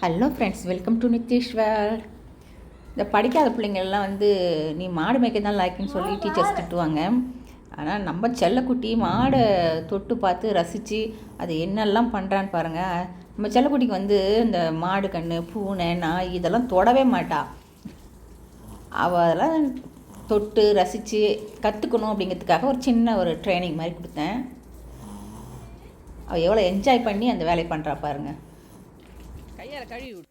Hello friends, welcome to Nitheeswar. இந்த படிக்காத பிள்ளைங்கள்லாம் நீ மாடு மேய்க்க தான் லாய்க்குன்னு சொல்லி டீச்சர்ஸ் திட்டுவாங்க. ஆனால் நம்ம செல்லக்குட்டி மாடை தொட்டு பார்த்து ரசித்து அது என்னெல்லாம் பண்ணுறான்னு பாருங்கள். நம்ம செல்லக்குட்டிக்கு இந்த மாடு கன்று, பூனை, நாய் இதெல்லாம் தொடவே மாட்டா. அவள் அதெல்லாம் தொட்டு ரசித்து கற்றுக்கணும் அப்படிங்கிறதுக்காக ஒரு ட்ரைனிங் மாதிரி கொடுத்தேன். அவள் எவ்வளோ என்ஜாய் பண்ணி அந்த வேலையை பண்ணுறா பாருங்கள். கையால் கழுவி விடு.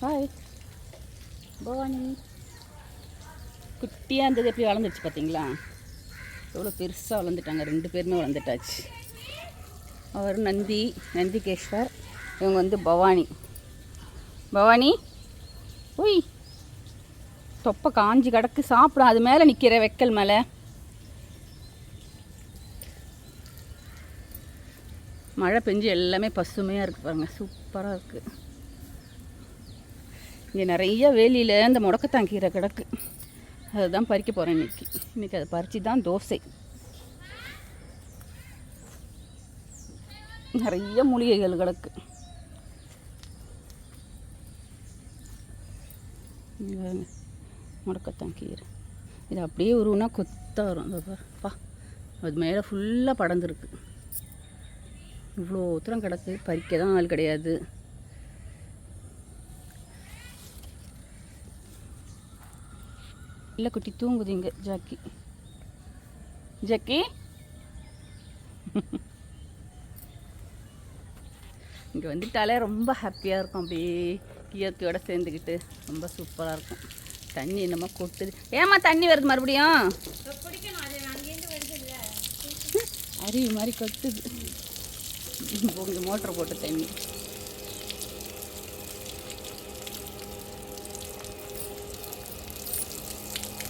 ஹாய் பவானி. குட்டியாக இருந்தது எப்படி வளர்ந்துருச்சு பார்த்தீங்களா? எவ்வளோ பெருசாக வளர்ந்துட்டாங்க. 2 பேருமே வளர்ந்துட்டாச்சு. அவர் நந்திகேஸ்வர். இவங்க பவானி. பவானி உய், தொப்பை காஞ்சி கிடக்கு. சாப்பிடும். அது மேலே நிற்கிற வெக்கல் மேலே. மழை பெஞ்சு எல்லாமே பசுமையாக இருக்குது பாருங்கள். சூப்பராக இருக்குது. இங்கே நிறைய வேலியில் இந்த முடக்கத்தான் கீரை கிடக்கு. அதுதான் பறிக்க போகிறேன் இன்றைக்கி அதை பறித்து தான் தோசை. நிறைய மூலிகைகள் கிடக்கு. முடக்கத்தான் கீரை இது அப்படியே உருவுனா கொத்தாக வரும். அந்த பா, அது மேலே ஃபுல்லாக படர்ந்துருக்கு. இவ்வளோ தூரம் கிடக்கு. பறிக்க தான் ஆள் கிடையாது. இல்லை குட்டி தூங்குது இங்கே. ஜக்கி இங்கே வந்துட்டாலே ரொம்ப ஹாப்பியாக இருக்கும். அப்படியே இயற்கையோடு சேர்ந்துக்கிட்டு ரொம்ப சூப்பராக இருக்கும். தண்ணி என்னமோ கொட்டுது. ஏமா தண்ணி வருது மறுபடியும்? அருவி மாதிரி கொட்டுது. இங்கே மோட்டர் போட்டு தண்ணி.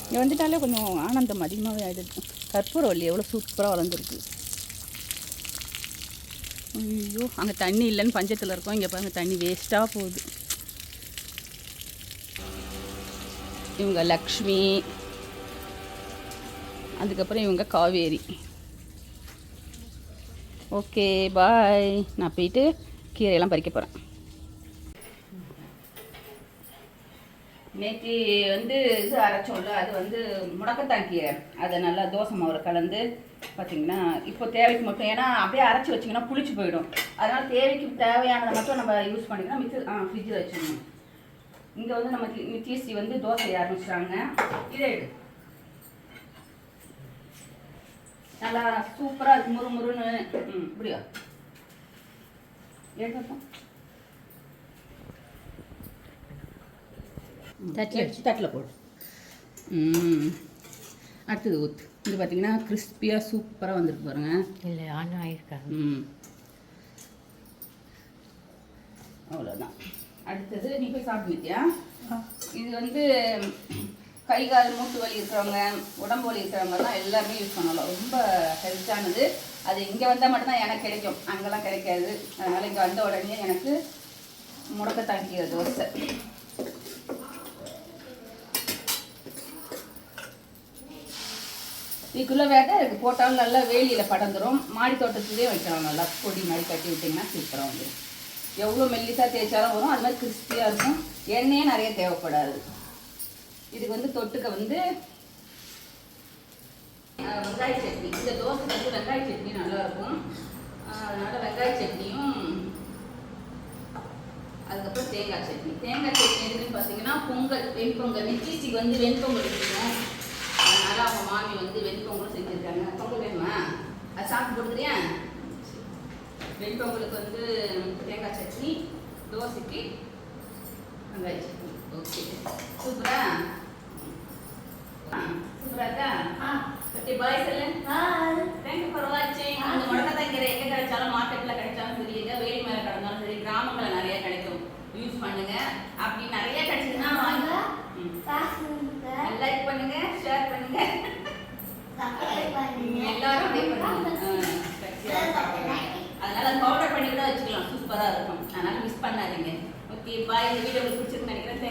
இங்கே வந்துட்டாலே கொஞ்சம் ஆனந்தம் அதிகமாகவே ஆகிடுது. கற்பூரவல்லி எவ்வளோ சூப்பராக வளர்ந்துருக்கு. ஐயோ, அங்கே தண்ணி இல்லைன்னு பஞ்சத்தில் இருக்கோம். இங்கே பாருங்கள் தண்ணி வேஸ்ட்டாக போகுது. இவங்க லக்ஷ்மி, அதுக்கப்புறம் இவங்க காவேரி. Okay bye. நான் போயிட்டு கீரையெல்லாம் பறிக்க போகிறேன். நேற்று இது அரைச்சோம்ல, அது முடக்கத்தான் கீரை. அதை நல்லா தோசை மாவில் கலந்து பார்த்திங்கன்னா இப்போ தேவைக்கு மட்டும், ஏன்னா அப்படியே அரைச்சி வச்சிங்கன்னா புளிச்சு போயிடும். அதனால் தேவைக்கு தேவையானதை மட்டும் நம்ம யூஸ் பண்ணிக்கலாம். ஃப்ரிட்ஜில் வச்சுக்கணும். இங்கே நம்ம நித்தீஸ்வரி தோசை ஆரம்பிச்சிட்டாங்க. இதே நல்லா சூப்பராக இருக்கு. முறுமுறுன்னு இப்படியா ஏற்போம். தட்டில் போடு. அடுத்தது ஊற்று. இது பார்த்தீங்கன்னா கிறிஸ்பியாக சூப்பராக வந்துருக்கு பாருங்க. இல்லை ஆனால் ஆயிருக்காங்க. அவ்வளோதான். அடுத்தது நீ போய் சாப்பிட்டுக்கிட்டியா? இது கை கால் மூட்டு வலி இருக்கிறவங்க, உடம்பு வலி இருக்கிறவங்கலாம் எல்லாருமே யூஸ் பண்ணலாம். ரொம்ப ஹெல்த்தானது. அது இங்கே வந்தால் மட்டும்தான் எனக்கு கிடைக்கும், அங்கெல்லாம் கிடைக்காது. அதனால் இங்கே வந்த உடனே எனக்கு முடக்கத்தான் கீரை தோசை. இதுக்குள்ளே வேக இருக்குது. போட்டாலும் நல்லா வேலியில் படந்துடும். மாடி தோட்டத்துலேயே வைக்கலாம். நல்லா பொடி மாதிரி கட்டி விட்டிங்கன்னா சூப்பராக வந்துடும். எவ்வளோ மெல்லிசாக தேய்ச்சாலும் வரும். அது மாதிரி கிறிஸ்பியாக இருக்கும். எண்ணெயே நிறைய தேவைப்படாது. இதுக்கு தொட்டுக்க வெங்காய சட்னி. இந்த தோசைக்கு வெங்காய சட்னி நல்லாயிருக்கும். அதனால் வெங்காய சட்னியும், அதுக்கப்புறம் தேங்காய் சட்னி. தேங்காய் சட்னி எதுக்குன்னு பார்த்தீங்கன்னா பொங்கல், வெண்பொங்கல். நிச்சயத்துக்கு வெண்பொங்கல் பிடிக்கும். அதனால் அவங்க மாமி வெண்பொங்கலும் செஞ்சுருக்காங்க. பொங்கல் வேணுமா? அது சாப்பிட்டு கொடுக்குறியா? வெண்பொங்கலுக்கு தேங்காய் சட்னி, தோசைக்கு வெங்காய சட்னி. ஓகே, சூப்பரா இருக்கா? ஓகே பாய் சொல்லு. தேங்க்யூ ஃபார் வாட்சிங். அந்த முடக்கத்தான் கீரை எங்கே கிடைச்சாலும், மார்க்கெட்டில் கிடைச்சாலும் சரி, எங்கே வேலி மேலே கிடந்தாலும் சரி, கிராமங்களில் நிறைய கிடைக்கும். யூஸ் பண்ணுங்க. அப்படி நிறைய கிடைச்சதுன்னா வாங்க. லைக் பண்ணுங்க, ஷேர் பண்ணுங்க. எல்லாரும் வச்சுக்கலாம், சூப்பராக இருக்கும். அதனால் மிஸ் பண்ணாதீங்க. Okay bye. இந்த வீடியோ உங்களுக்கு பிடிச்சிருக்குன்னு நினைக்கிறேன்.